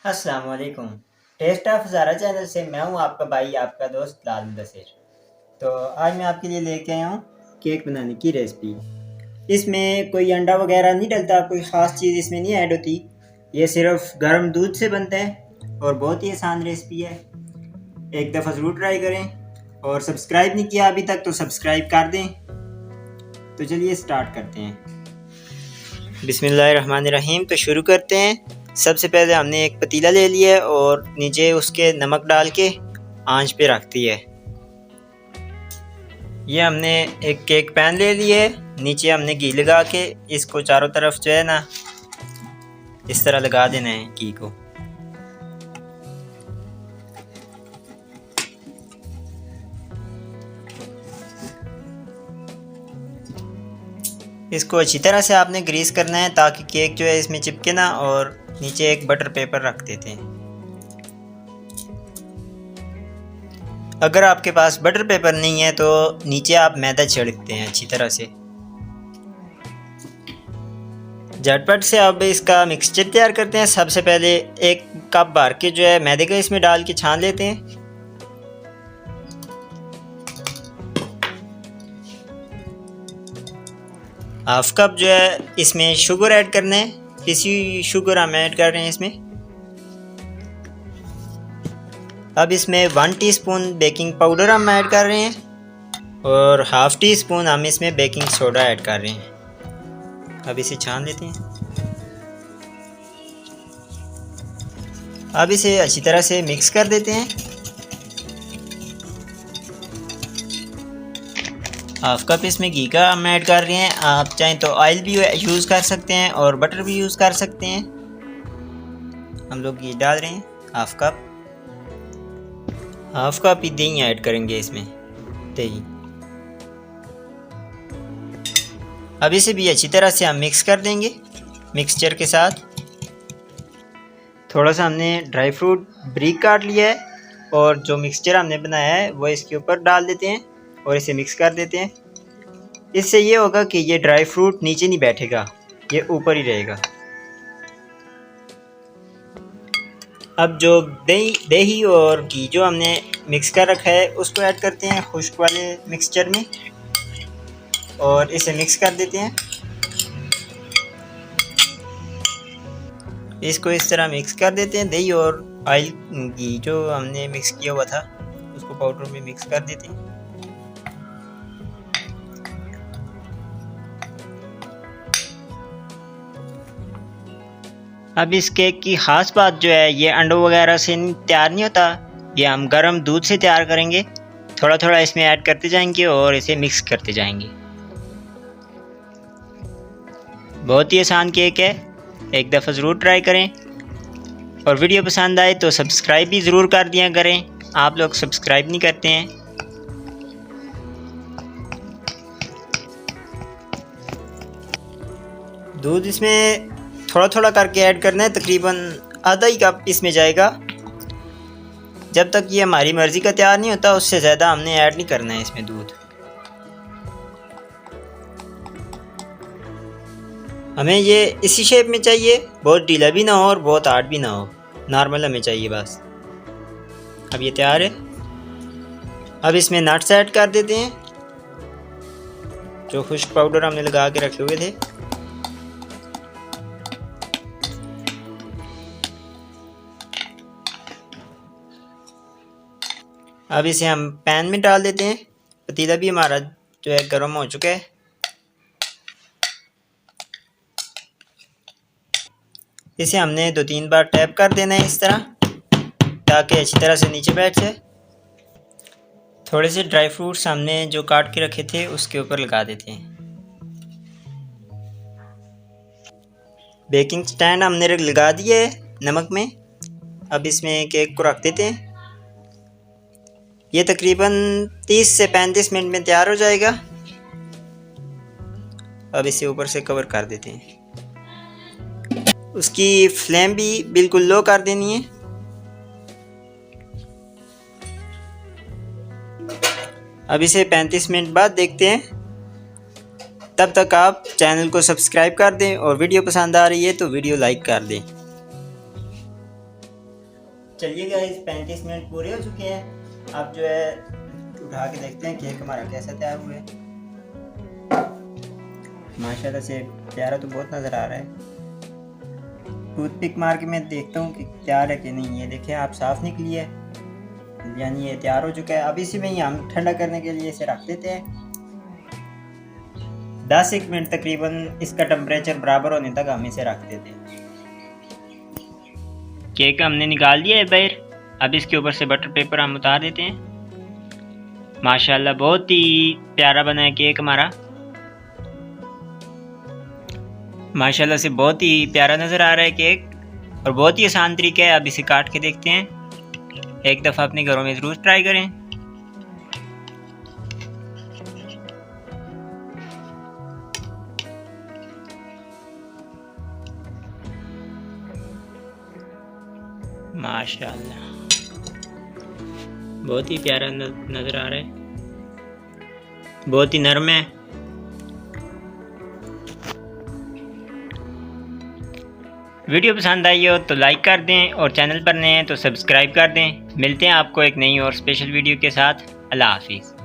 अस्सलाम वालेकुम। Test of Hazara channel से मैं हूँ आपका भाई, आपका दोस्त लाल मुदस्सिर। तो आज मैं आपके लिए लेके आया हूँ केक बनाने की रेसिपी। इसमें कोई अंडा वगैरह नहीं डलता, कोई ख़ास चीज़ इसमें नहीं ऐड होती। ये सिर्फ गर्म दूध से बनता है और बहुत ही आसान रेसिपी है। एक दफ़ा ज़रूर ट्राई करें और सब्सक्राइब नहीं किया अभी तक तो सब्सक्राइब कर दें। तो चलिए स्टार्ट करते हैं। बिस्मिल्लाहिर्रहमानिर्रहीम। तो शुरू करते हैं। सबसे पहले हमने एक पतीला ले लिया है और नीचे उसके नमक डाल के आंच पे रख दिया है। ये हमने एक केक पैन ले लिया है, नीचे हमने घी लगा के इसको चारों तरफ जो है ना इस तरह लगा देना है घी को। इसको अच्छी तरह से आपने ग्रीस करना है ताकि केक जो है इसमें चिपके ना, और नीचे एक बटर पेपर रख देते हैं। अगर आपके पास बटर पेपर नहीं है तो नीचे आप मैदा छिड़कते हैं अच्छी तरह से। झटपट से अब इसका मिक्सचर तैयार करते हैं। सबसे पहले एक कप भर के जो है मैदे का इसमें डाल के छान लेते हैं। हाफ कप जो है इसमें शुगर ऐड करना है, पिसी शुगर हम ऐड कर रहे हैं इसमें। अब इसमें 1 टीस्पून बेकिंग पाउडर हम ऐड कर रहे हैं और हाफ टी स्पून हम इसमें बेकिंग सोडा ऐड कर रहे हैं। अब इसे छान लेते हैं। अब इसे अच्छी तरह से मिक्स कर देते हैं। हाफ कप इसमें घी का हम ऐड कर रहे हैं। आप चाहें तो ऑयल भी यूज़ कर सकते हैं और बटर भी यूज़ कर सकते हैं। हम लोग घी डाल रहे हैं हाफ कप ही दही ऐड करेंगे इसमें, दही। अब इसे भी अच्छी तरह से हम मिक्स कर देंगे मिक्सचर के साथ। थोड़ा सा हमने ड्राई फ्रूट ब्रीक काट लिया है और जो मिक्सचर हमने बनाया है वो इसके ऊपर डाल देते हैं और इसे मिक्स कर देते हैं। इससे ये होगा कि ये ड्राई फ्रूट नीचे नहीं बैठेगा, ये ऊपर ही रहेगा। अब जो दही और घी जो हमने मिक्स कर रखा है उसको ऐड करते हैं खुश्क वाले मिक्सचर में और इसे मिक्स कर देते हैं। इसको इस तरह मिक्स कर देते हैं। दही और ऑयल घी जो हमने मिक्स किया हुआ था उसको पाउडर में मिक्स कर देते हैं। अब इस केक की ख़ास बात जो है ये अंडों वगैरह से तैयार नहीं होता, ये हम गर्म दूध से तैयार करेंगे। थोड़ा थोड़ा इसमें ऐड करते जाएंगे और इसे मिक्स करते जाएंगे। बहुत ही आसान केक है, एक दफ़ा ज़रूर ट्राई करें और वीडियो पसंद आए तो सब्सक्राइब भी ज़रूर कर दिया करें। आप लोग सब्सक्राइब नहीं करते हैं। दूध इसमें थोड़ा थोड़ा करके ऐड करना है, तकरीबन आधा ही कप इसमें जाएगा। जब तक ये हमारी मर्ज़ी का तैयार नहीं होता उससे ज़्यादा हमने ऐड नहीं करना है इसमें दूध। हमें ये इसी शेप में चाहिए, बहुत ढीला भी ना हो और बहुत हार्ड भी ना हो, नॉर्मल हमें चाहिए बस। अब ये तैयार है। अब इसमें नट्स ऐड कर देते हैं जो खुश्क पाउडर हमने लगा के रखे हुए थे। अब इसे हम पैन में डाल देते हैं। पतीला भी हमारा जो है गर्म हो चुका है। इसे हमने 2-3 बार टैप कर देना है इस तरह ताकि अच्छी तरह से नीचे बैठ जाए। थोड़े से ड्राई फ्रूट्स हमने जो काट के रखे थे उसके ऊपर लगा देते हैं। बेकिंग स्टैंड हमने लगा दिया है नमक में। अब इसमें केक को रख देते हैं। ये तकरीबन 30 से 35 मिनट में तैयार हो जाएगा। अब इसे ऊपर से कवर कर देते हैं। उसकी फ्लेम भी बिल्कुल लो कर देनी है। अब इसे 35 मिनट बाद देखते हैं। तब तक आप चैनल को सब्सक्राइब कर दें और वीडियो पसंद आ रही है तो वीडियो लाइक कर दें। चलिए गाइस 35 मिनट पूरे हो चुके हैं। अब जो है उठा के देखते हैं केक हमारा कैसा तैयार हुआ है। माशाल्लाह से प्यारा तो बहुत नज़र आ रहा है। टूथपिक मार के मैं देखता हूँ कि तैयार है कि नहीं। ये देखें आप, साफ़ निकली है, यानी ये तैयार हो चुका है। अब इसी में ही हम ठंडा करने के लिए इसे रख देते हैं। 10-1 मिनट तकरीबन इसका टेम्परेचर बराबर होने तक हम इसे रख देते हैं। केक हमने निकाल दिया है बाहर। अब इसके ऊपर से बटर पेपर हम उतार देते हैं। माशाल्लाह बहुत ही प्यारा बना है केक हमारा। माशाल्लाह से बहुत ही प्यारा नज़र आ रहा है केक और बहुत ही आसान तरीका है। अब इसे काट के देखते हैं। एक दफ़ा अपने घरों में ज़रूर ट्राई करें। माशाल्लाह बहुत ही प्यारा नज़र आ रहा है, बहुत ही नरम है। वीडियो पसंद आई हो तो लाइक कर दें और चैनल पर नए हैं तो सब्सक्राइब कर दें। मिलते हैं आपको एक नई और स्पेशल वीडियो के साथ। अल्लाह हाफिज़।